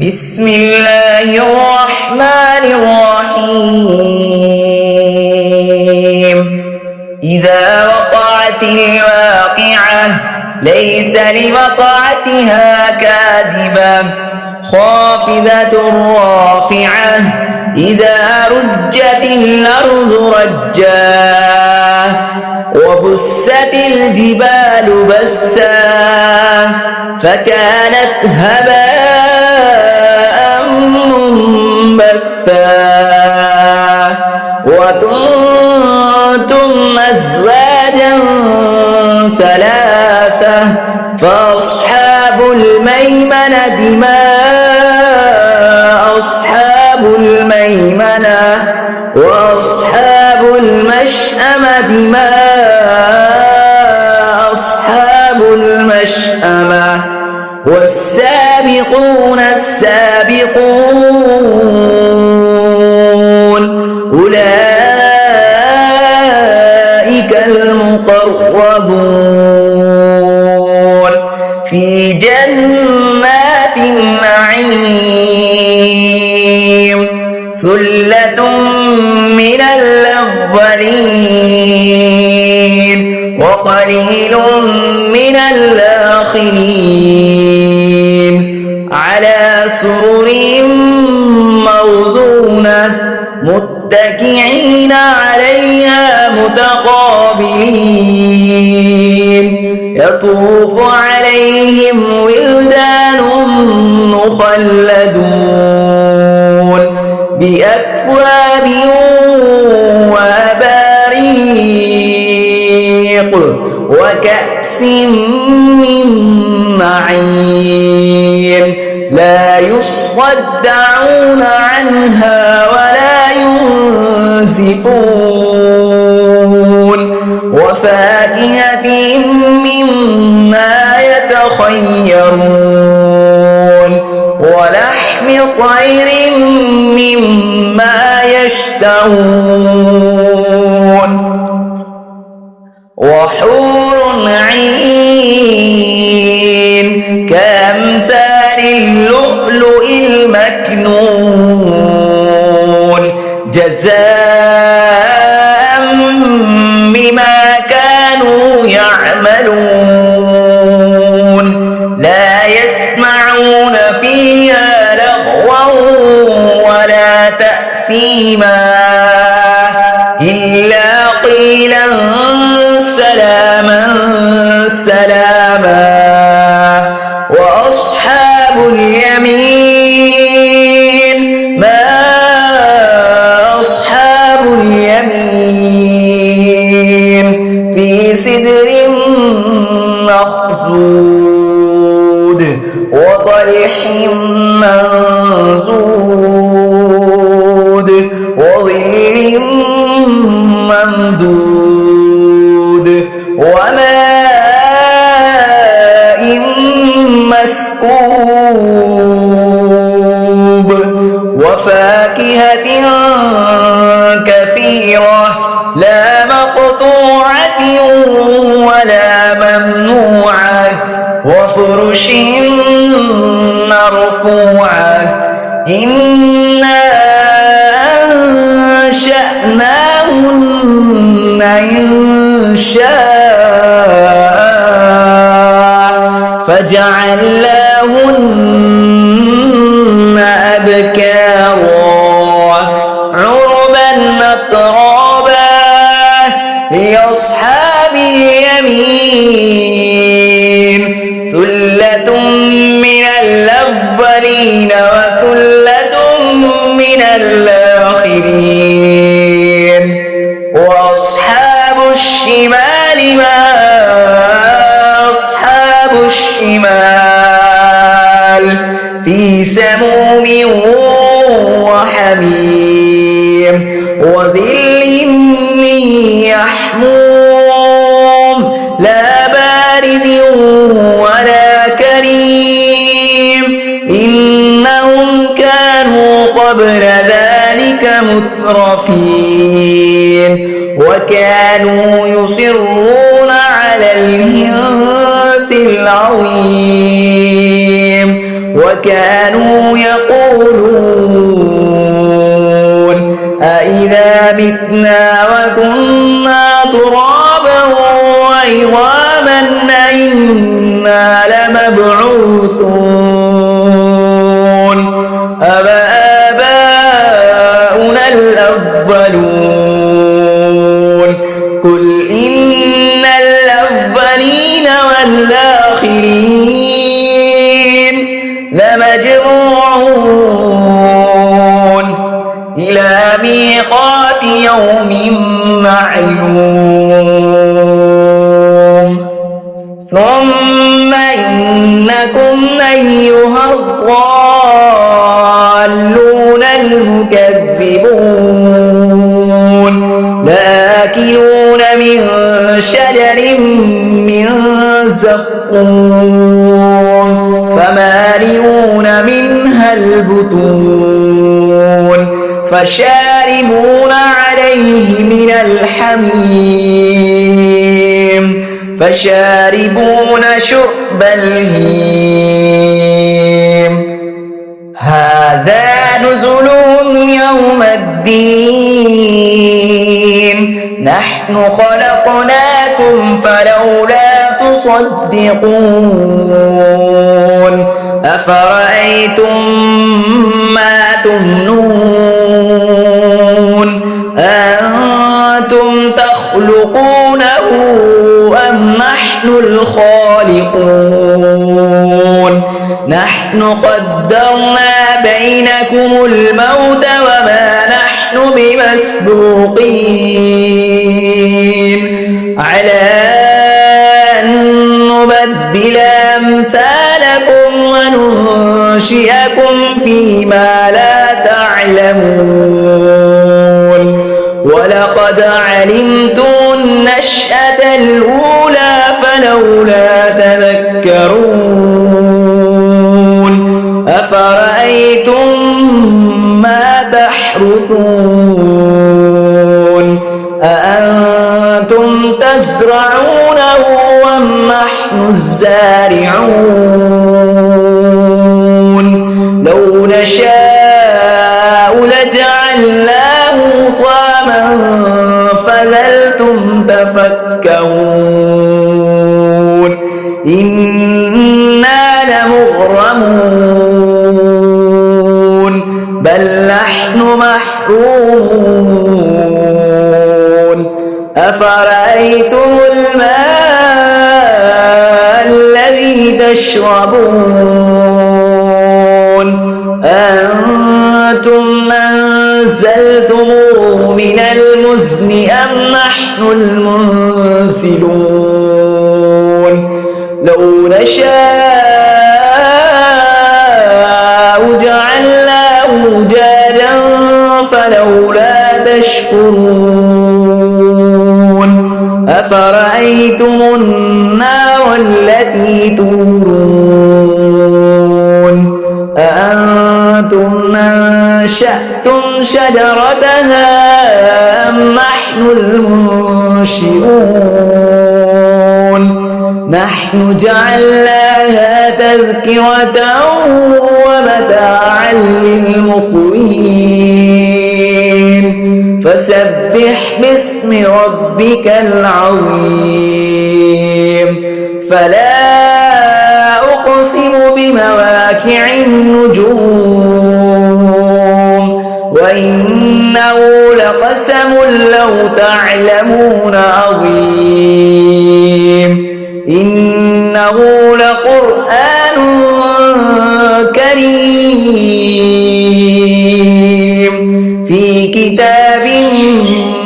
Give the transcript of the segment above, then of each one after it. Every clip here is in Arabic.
بسم الله الرحمن الرحيم إذا وقعت الواقعة ليس لوقعتها كاذبة خافضة رافعة إذا رجت الأرض رجا وبست الجبال بسا فكانت هباء منبثا وكنتم أزواجا ثلاثة فأصحاب الميمنة ما أصحاب الميمنة وأصحاب المشأمة ما أصحاب المشأمة والسابقون السابقون أولئك المقربون في جنات النعيم ثلة من الأولين وقليل من الآخرين على سرر موضونة متكئين عليها متقابلين يطوف عليهم ولدان مخلدون بأكواب وأباريق وكأس من معين لا يصدعون عنها ولا ينزفون وفاكهة مما يتخيرون ولحم طير مما يشتهون وحور عين كأمثال اللؤلؤ المكنون جزاء بما كانوا يعملون لا يسمعون فيها لغوا ولا تأثيما إلا قيلا سلاما سلاما وأصحاب اليمين ما أصحاب اليمين في سدر مخضود وطلح منضود وظل ممدود وماء مسكوب وفاكهة كثيرة لا مقطوعة ولا ممنوعة وفرش مرفوعة إنا أنشأناهن إنشاء فجعلناهن أبكارا عربا أترابا لأصحاب اليمين ثلة من الأولين وثلة من الآخرين وأصحاب الشمال ما أصحاب الشمال في سموم وحميم وظل من يحموم لا بارد ولا كريم إنهم كانوا قبل ذلك مترفين وكانوا يصرون على الهنث العظيم وكانوا يقولون أإذا متنا وكنا ترابا وعظاما أإنا لمبعوثون أَوَآبَاؤُنَا الْأَوَّلُونَ قُلْ إِنَّ الْأَوَّلِينَ وَالْآخِرِينَ لَمَجْمُوعُونَ إِلَى مِيقَاتِ يَوْمٍ مَّعْلُومٍ ثُمَّ إِنَّكُمْ أَيُّهَا الضَّالُّونَ المكذبون لآكلون من شجر من زقوم فمالئون منها البطون فشاربون عليه من الحميم فشاربون شرب الهيم هذا نزلهم يوم الدين نحن خلقناكم فلولا تصدقون أفرأيتم ما تمنون أنتم تخلقونه أم نحن الخالقون نحن قدرنا بينكم الموت وما نحن بمسبوقين على أن نبدل أمثالكم وننشئكم فيما لا تعلمون ولقد علمتم النشأة الأولى فلولا تذكرون أفرأيتم ما تحرثون أأنتم تزرعونه أم نحن الزارعون لو نشاء لجعلناه طعاما فظلتم تفكهون إنا لمغرمون بل نحن محرومون أفرأيتم الماء الذي تشربون أنتم أنزلتموه من المزن أم نحن المنزلون لو نشاء جعلناه أجاجا فلولا تشكرون أفرأيتم النار التي تورون أأنتم أنشأتم شجرتها أم نحن المنشئون نحن جعلناها تذكرة ومتاعا للمقوين فسبح باسم ربك العظيم فلا أقسم بمواقع النجوم وإنه لقسم لو تعلمون عظيم إنه لقرآن كريم في كتاب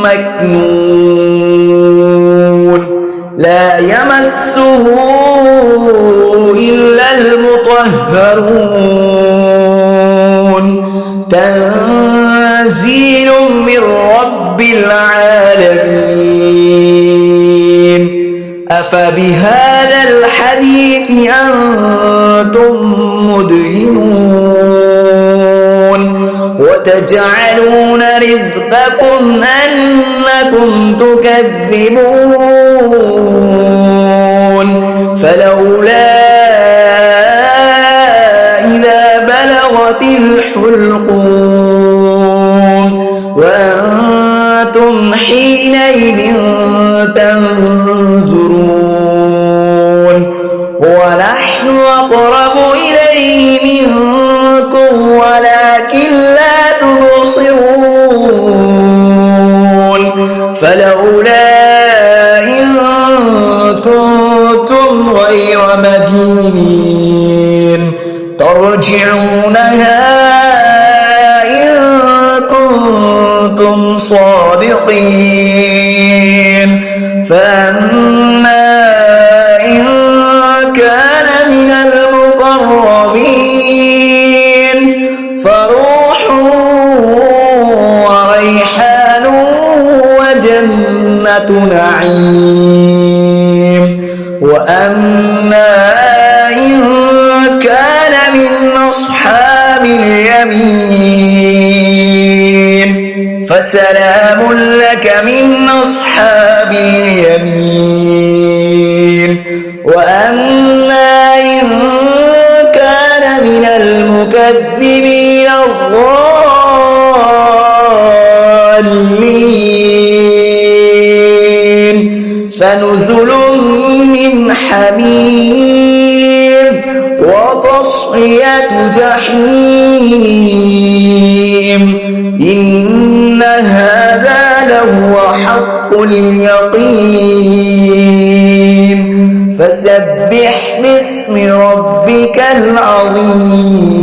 مكنون لا يمسه إلا المطهرون تنزيل من رب العالمين أفبهذا الحديث أنتم مدهنون وتجعلون رزقكم أنكم تكذبون فلولا إذا بلغت الحلقوم وأنتم حينئذ تنظرون ونحن أقرب إليه منكم ولكن لا تبصرون فلولا إن كنتم غير مدينين ترجعونها إن كنتم صادقين فأما إن كان من المقربين فروح وريحان وجنة نعيم وأما إن كان من أصحاب اليمين فسلام لك من أصحاب اليمين وأما إن كان من المكذبين الضالين فنزل من حميم وتصفية جحيم إن هذا لهو حق اليقين فسبح باسم ربك العظيم.